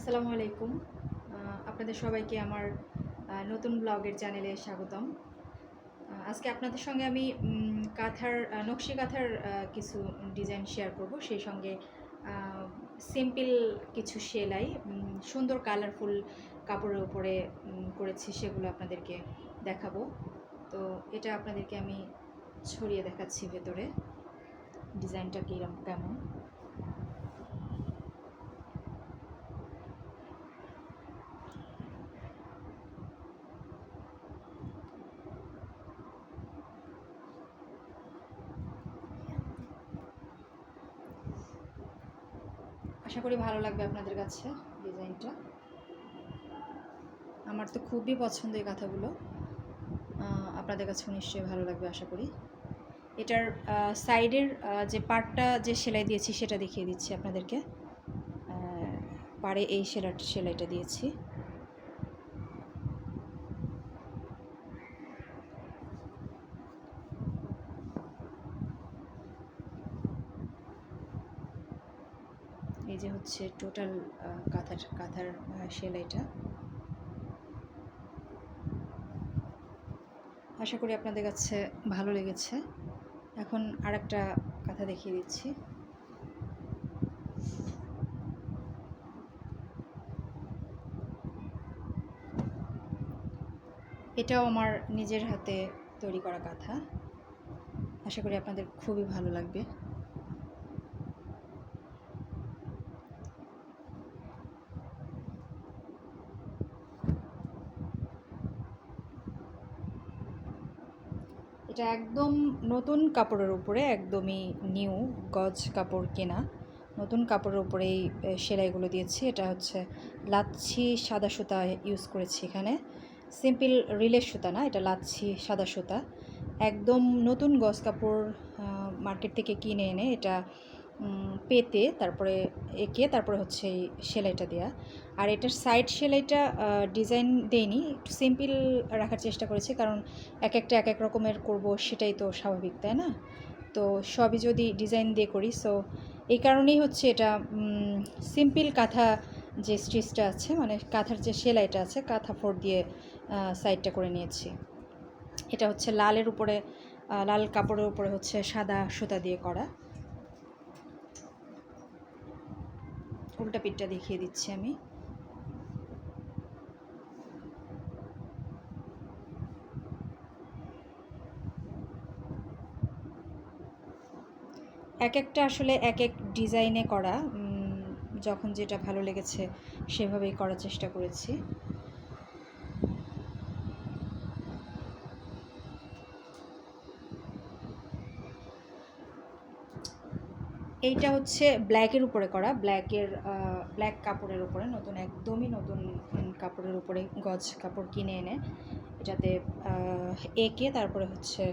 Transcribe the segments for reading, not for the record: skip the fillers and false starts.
আসসালামু আলাইকুম। আপনাদের সবাইকে আমার নতুন ব্লগের চ্যানেলে স্বাগতম। আজকে আপনাদের সঙ্গে আমি কাঁথার নকশি কাঁথার কিছু ডিজাইন শেয়ার করব। সেই সঙ্গে সিম্পল কিছু সেলাই সুন্দর কালারফুল কাপড়ের উপরে করেছি, সেগুলো আপনাদেরকে দেখাবো। তো এটা আপনাদেরকে আমি ছড়িয়ে দেখাচ্ছি ভেতরে ডিজাইনটা কীরকম কেমন। আশা করি ভালো লাগবে আপনাদের কাছে ডিজাইনটা। আমার তো খুবই পছন্দ এই কাঁথাগুলো, আপনাদের কাছেও নিশ্চয়ই ভালো লাগবে আশা করি। এটার সাইডের যে পার্টটা যে সেলাই দিয়েছি সেটা দেখিয়ে দিচ্ছি আপনাদেরকে। পাড়ে এই সেলাইটা দিয়েছি। এই যে হচ্ছে টোটাল কাঁথার সেলাইটা। আশা করি আপনাদের কাছে ভালো লেগেছে। এখন আরেকটা কাঁথা দেখিয়ে দিচ্ছি। এটাও আমার নিজের হাতে তৈরি করা কাঁথা। আশা করি আপনাদের খুবই ভালো লাগবে। এটা একদম নতুন কাপড়ের উপরে, একদমই নিউ গজ কাপড় কেনা নতুন কাপড়ের উপরেই সেলাইগুলো দিয়েছি। এটা হচ্ছে লাচ্ছি সাদা সুতা ইউজ করেছি এখানে, সিম্পল রিলের সুতা না, এটা লাচ্ছি সাদা সুতা। একদম নতুন গজ কাপড় মার্কেট থেকে কিনে এনে এটা পেতে তারপরে এঁকে তারপরে হচ্ছে এই সেলাইটা দেওয়া। আর এটার সাইড সেলাইটা ডিজাইন দেইনি, একটু সিম্পল রাখার চেষ্টা করেছি, কারণ এক এক রকমের করব, সেটাই তো স্বাভাবিক, তাই না? তো সবই যদি ডিজাইন দিয়ে করি, সো এই কারণেই হচ্ছে এটা সিম্পল কাঁথা যে স্টিচটা আছে, মানে কাঁথার যে সেলাইটা আছে, কাঁথা ফোর দিয়ে সাইডটা করে নিয়েছি। এটা হচ্ছে লালের উপরে, লাল কাপড়ের উপরে হচ্ছে সাদা সুতা দিয়ে করা। উল্টা পিঠটা দেখিয়ে দিচ্ছি আমি। এক একটা আসলে এক এক ডিজাইনে করা, যখন যেটা ভালো লেগেছে সেভাবেই করার চেষ্টা করেছি। এইটা হচ্ছে ব্ল্যাকের উপরে করা, ব্ল্যাক কাপড়ের উপরে, একদমই নতুন কাপড়ের উপরে গজ কাপড় কিনে এনে এটাতে এঁকে তারপরে হচ্ছে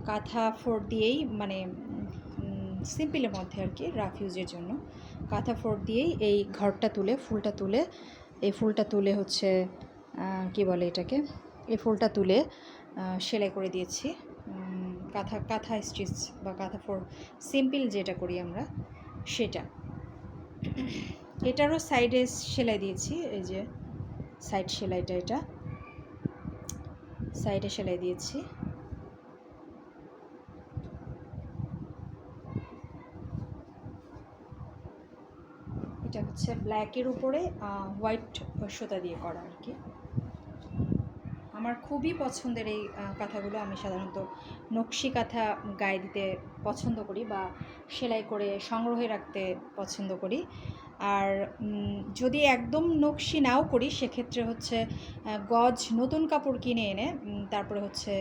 কাঁথা ফোর দিয়েই, মানে সিম্পলের মধ্যে আর কি, রাফ ইউজের জন্য কাঁথা ফোর দিয়েই এই ঘরটা তুলে এই ফুলটা তুলে হচ্ছে কি বলে এটাকে, এই ফুলটা তুলে সেলাই করে দিয়েছি। কাঁথা স্টিচ বা কাঁথা ফোর সিম্পল যেটা করি আমরা, সেটা। এটারও সাইডে সেলাই দিয়েছি, এই যে সাইড সেলাইটা, এটা সাইডে সেলাই দিয়েছি। এটা হচ্ছে ব্ল্যাকের উপরে হোয়াইট সুতা দিয়ে করা আর কি। আমার খুবই পছন্দের এই কাঁথাগুলো। আমি সাধারণত নকশি কাঁথা গায়ে দিতে পছন্দ করি বা সেলাই করে সংগ্রহে রাখতে পছন্দ করি। আর যদি একদম নকশি নাও করি, সেক্ষেত্রে হচ্ছে গজ নতুন কাপড় কিনে এনে তারপরে হচ্ছে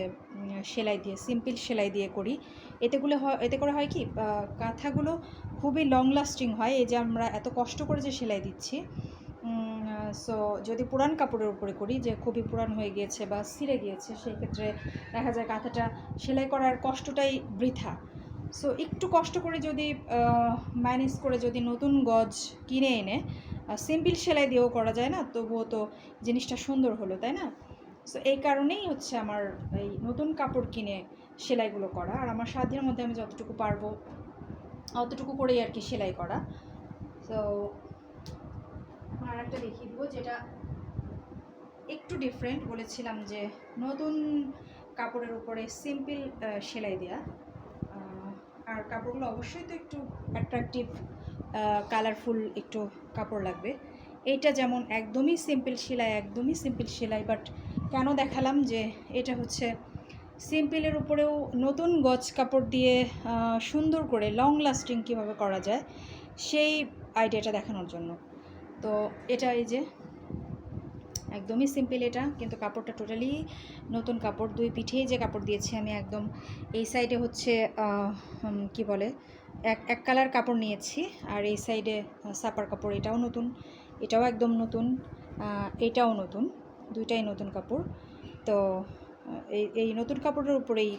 সেলাই দিয়ে, সিম্পল সেলাই দিয়ে করি। এতে করে হয় কি, কাঁথাগুলো খুবই লং লাস্টিং হয়। এই যে আমরা এত কষ্ট করে যে সেলাই দিচ্ছি, সো যদি পুরান কাপড়ের উপরে করি, যে খুবই পুরান হয়ে গিয়েছে বা ছিঁড়ে গিয়েছে, সেই ক্ষেত্রে দেখা যায় কাঁথাটা সেলাই করার কষ্টটাই বৃথা। সো একটু কষ্ট করে যদি ম্যানেজ করে যদি নতুন গজ কিনে এনে সিম্পল সেলাই দিয়েও করা যায় না, তবুও তো জিনিসটা সুন্দর হলো, তাই না? সো এই কারণেই হচ্ছে আমার এই নতুন কাপড় কিনে সেলাইগুলো করা, আর আমার সাধ্যের মধ্যে আমি যতটুকু পারবো অতটুকু করেই আর কি সেলাই করা। তো আর আর একটা দেখিয়ে দেবো, যেটা একটু ডিফারেন্ট। বলেছিলাম যে নতুন কাপড়ের উপরে সিম্পল সেলাই দেওয়া, আর কাপড়গুলো অবশ্যই তো একটু অ্যাট্রাকটিভ, কালারফুল একটু কাপড় লাগবে। এইটা যেমন একদমই সিম্পল সেলাই, বাট কেন দেখালাম যে এটা হচ্ছে সিম্পলের উপরেও নতুন গজ কাপড় দিয়ে সুন্দর করে লং লাস্টিং কীভাবে করা যায় সেই আইডিয়াটা দেখানোর জন্য। তো এটা এই যে একদমই সিম্পল, এটা কিন্তু কাপড়টা টোটালি নতুন কাপড়। দুই পিঠেই যে কাপড় দিয়েছি আমি, একদম এই সাইডে হচ্ছে কি বলে এক কালার কাপড় নিয়েছি, আর এই সাইডে সাপার কাপড়, এটাও নতুন, এটাও একদম নতুন, এটাও নতুন, দুইটাই নতুন কাপড়। তো এই নতুন কাপড়ের উপরেই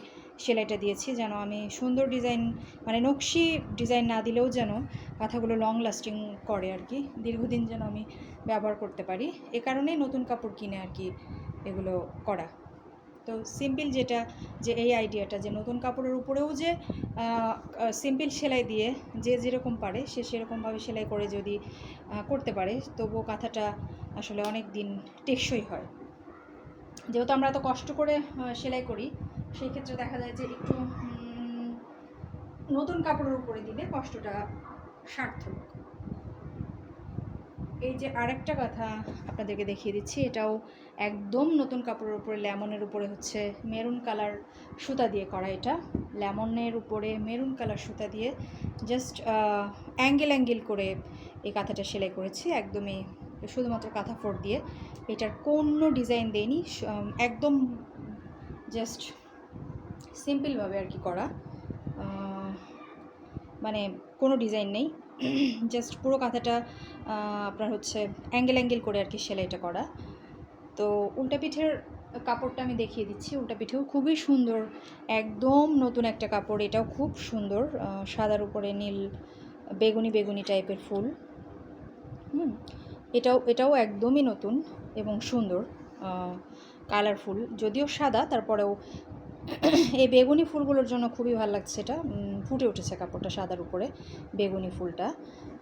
সেলাইটা দিয়েছি, যেন আমি সুন্দর ডিজাইন, মানে নকশি ডিজাইন না দিলেও যেন কাঁথাগুলো লং লাস্টিং করে আর কি, দীর্ঘদিন যেন আমি ব্যবহার করতে পারি। এ কারণেই নতুন কাপড় কিনে আর কি এগুলো করা। তো সিম্পল যেটা, যে এই আইডিয়াটা যে নতুন কাপড়ের উপরেও যে সিম্পল সেলাই দিয়ে যে যেরকম পারে সে সেরকমভাবে সেলাই করে যদি করতে পারে, তবুও কাঁথাটা আসলে অনেক দিন টেকসই হয়। যেহেতু আমরা এত কষ্ট করে সেলাই করি, সেই ক্ষেত্রে দেখা যায় যে একটু নতুন কাপড়ের উপরে দিলে কষ্টটা সার্থক। এই যে আরেকটা কথা আপনাদেরকে দেখিয়ে দিচ্ছি, এটাও একদম নতুন কাপড়ের উপরে, লেমনের উপরে হচ্ছে মেরুন কালার সুতা দিয়ে করা। এটা লেমনের উপরে মেরুন কালার সুতা দিয়ে জাস্ট অ্যাঙ্গেল করে এই কাঁথাটা সেলাই করেছি, একদমই শুধুমাত্র কাঁথা ফোর দিয়ে। এটার কোনো ডিজাইন দেয়নি, একদম জাস্ট সিম্পলভাবে আর কি করা, মানে কোনো ডিজাইন নেই, জাস্ট পুরো কাঁথাটা আপনার হচ্ছে অ্যাঙ্গেল করে আর কি সেলাইটা করা। তো উল্টা পিঠের কাপড়টা আমি দেখিয়ে দিচ্ছি। উল্টা পিঠেও খুবই সুন্দর, একদম নতুন একটা কাপড়, এটাও খুব সুন্দর, সাদার উপরে নীল বেগুনি টাইপের ফুল। এটাও একদমই নতুন এবং সুন্দর, কালারফুল, যদিও সাদা, তারপরেও এই বেগুনি ফুলগুলোর জন্য খুবই ভালো লাগছে। এটা ফুটে উঠেছে কাপড়টা সাদার উপরে, বেগুনি ফুলটা।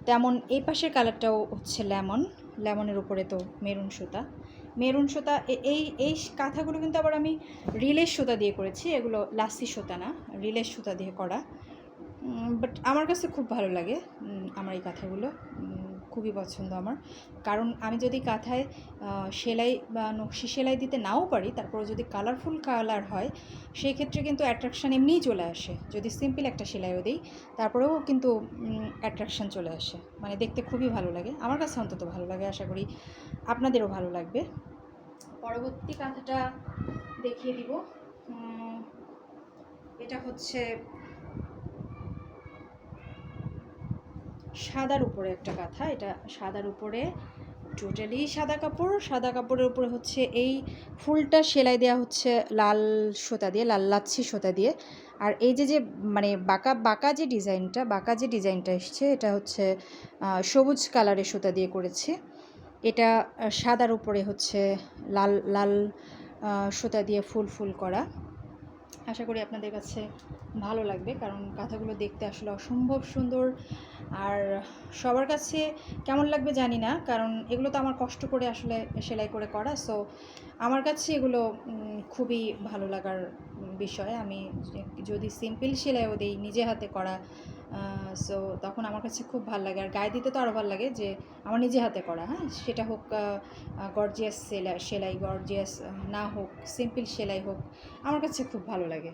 তেমন এই পাশের কালারটাও হচ্ছে লেমনের উপরে তো মেরুন সুতা। এই কাঁথাগুলো কিন্তু আবার আমি রিলের সুতা দিয়ে করেছি, এগুলো লাসি সুতা না, রিলের সুতা দিয়ে করা। বাট আমার কাছে খুব ভালো লাগে আমার এই কাঁথাগুলো, খুবই পছন্দ আমার। কারণ আমি যদি কাঁথায় সেলাই বা নকশি সেলাই দিতে নাও পারি, তারপরে যদি কালারফুল কালার হয়, সেই ক্ষেত্রে কিন্তু অ্যাট্রাকশান এমনিই চলে আসে। যদি সিম্পল একটা সেলাইও দিই, তারপরেও কিন্তু অ্যাট্রাকশান চলে আসে, মানে দেখতে খুবই ভালো লাগে। আমার কাছে অন্তত ভালো লাগে, আশা করি আপনাদেরও ভালো লাগবে। পরবর্তী কাঁথাটা দেখিয়ে দিব। এটা হচ্ছে সাদার উপরে একটা কাঁথা। এটা সাদার উপরে টোটালি সাদা কাপড়ের উপরে হচ্ছে এই ফুলটা সেলাই দেওয়া হচ্ছে লাল সুতা দিয়ে, লাল লাচ্ছি সুতা দিয়ে। আর এই যে মানে বাঁকা যে ডিজাইনটা এসছে, এটা হচ্ছে সবুজ কালারের সুতা দিয়ে করেছি। এটা সাদার উপরে হচ্ছে লাল সুতা দিয়ে ফুল করা। আশা করি আপনাদের কাছে ভালো লাগবে, কারণ কাঁথাগুলো দেখতে আসলে অসম্ভব সুন্দর। আর সবার কাছে কেমন লাগবে জানি না, কারণ এগুলো তো আমার কষ্ট করে আসলে সেলাই করে করা। সো আমার কাছে এগুলো খুবই ভালো লাগার বিষয়। আমি যদি সিম্পল সেলাইও দিই, নিজে হাতে করা, সো তখন আমার কাছে খুব ভালো লাগে। আর গায়ে দিতে তো আরও ভালো লাগে যে আমার নিজে হাতে করা, হ্যাঁ, সেটা হোক গর্জিয়াস সেলাই, গর্জিয়াস না হোক, সিম্পল সেলাই হোক, আমার কাছে খুব ভালো লাগে।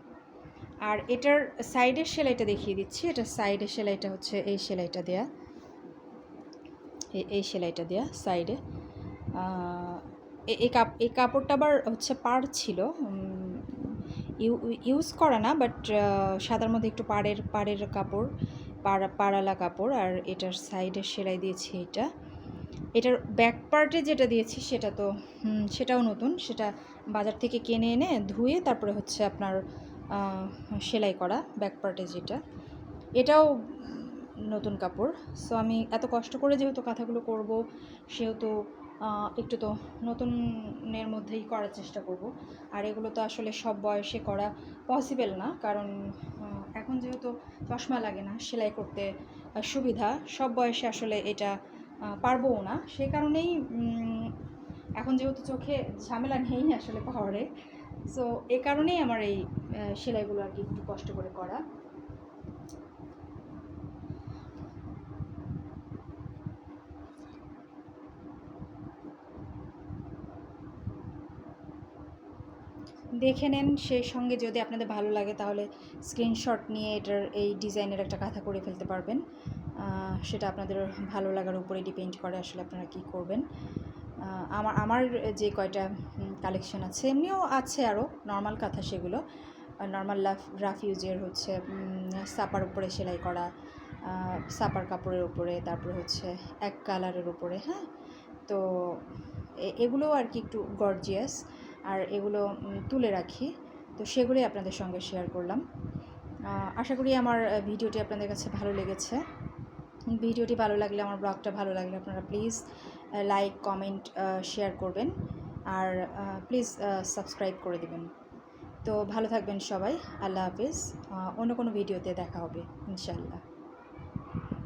আর এটার সাইডের সেলাইটা দেখিয়ে দিচ্ছি। এটার সাইডের সেলাইটা হচ্ছে এই সেলাইটা দেয়া সাইডে। এই কাপড়টা আবার হচ্ছে পাড় ছিল, ইউজ করা না, বাট সাদার মধ্যে একটু পাড়ের কাপড়, পাড়ালা কাপড়। আর এটার সাইডের সেলাই দিয়েছি এটার ব্যাক পার্টে যেটা দিয়েছি সেটাও নতুন, সেটা বাজার থেকে কিনে এনে ধুয়ে তারপরে হচ্ছে আপনার সেলাই করা ব্যাক পার্টে যেটা, এটাও নতুন কাপড়। সো আমি এত কষ্ট করে যেহেতু কাঁথাগুলো করব, সেহেতু একটু তো নতুনের মধ্যেই করার চেষ্টা করব। আর এগুলো তো আসলে সব বয়সে করা পসিবল না, কারণ এখন যেহেতু চশমা লাগে না, সেলাই করতে সুবিধা, সব বয়সে আসলে এটা পারবও না, সে কারণেই এখন যেহেতু চোখে ঝামেলা নেই আসলে পাওয়ারে, সো এ কারণেই আমার এই সেলাইগুলো আর কি একটু কষ্ট করে করা। দেখে নেন, সেই সঙ্গে যদি আপনাদের ভালো লাগে তাহলে স্ক্রিনশট নিয়ে এটার এই ডিজাইনের একটা কাঁথা করে ফেলতে পারবেন। সেটা আপনাদের ভালো লাগার উপরে ডিপেন্ড করে আসলে আপনারা কী করবেন। আমার যে কয়টা কালেকশন আছে, এমনিও আছে আরও নর্মাল কাঁথা, সেগুলো নর্মাল রাফ ইউজের হচ্ছে সাপার উপরে সেলাই করা, সাপার কাপড়ের উপরে, তারপরে হচ্ছে এক কালারের উপরে, হ্যাঁ। তো এগুলো আর কি একটু গর্জিয়াস, আর এগুলো তুলে রাখি, তো সেগুলোই আপনাদের সঙ্গে শেয়ার করলাম। আশা করি আমার ভিডিওটি আপনাদের কাছে ভালো লেগেছে। ভিডিওটি ভালো লাগলে, আমার ব্লগটা ভালো লাগলে আপনারা প্লিজ লাইক, কমেন্ট, শেয়ার করবেন, আর প্লিজ সাবস্ক্রাইব করে দেবেন। তো ভালো থাকবেন সবাই, আল্লাহ হাফিজ। অন্য কোনো ভিডিওতে দেখা হবে ইনশাআল্লাহ।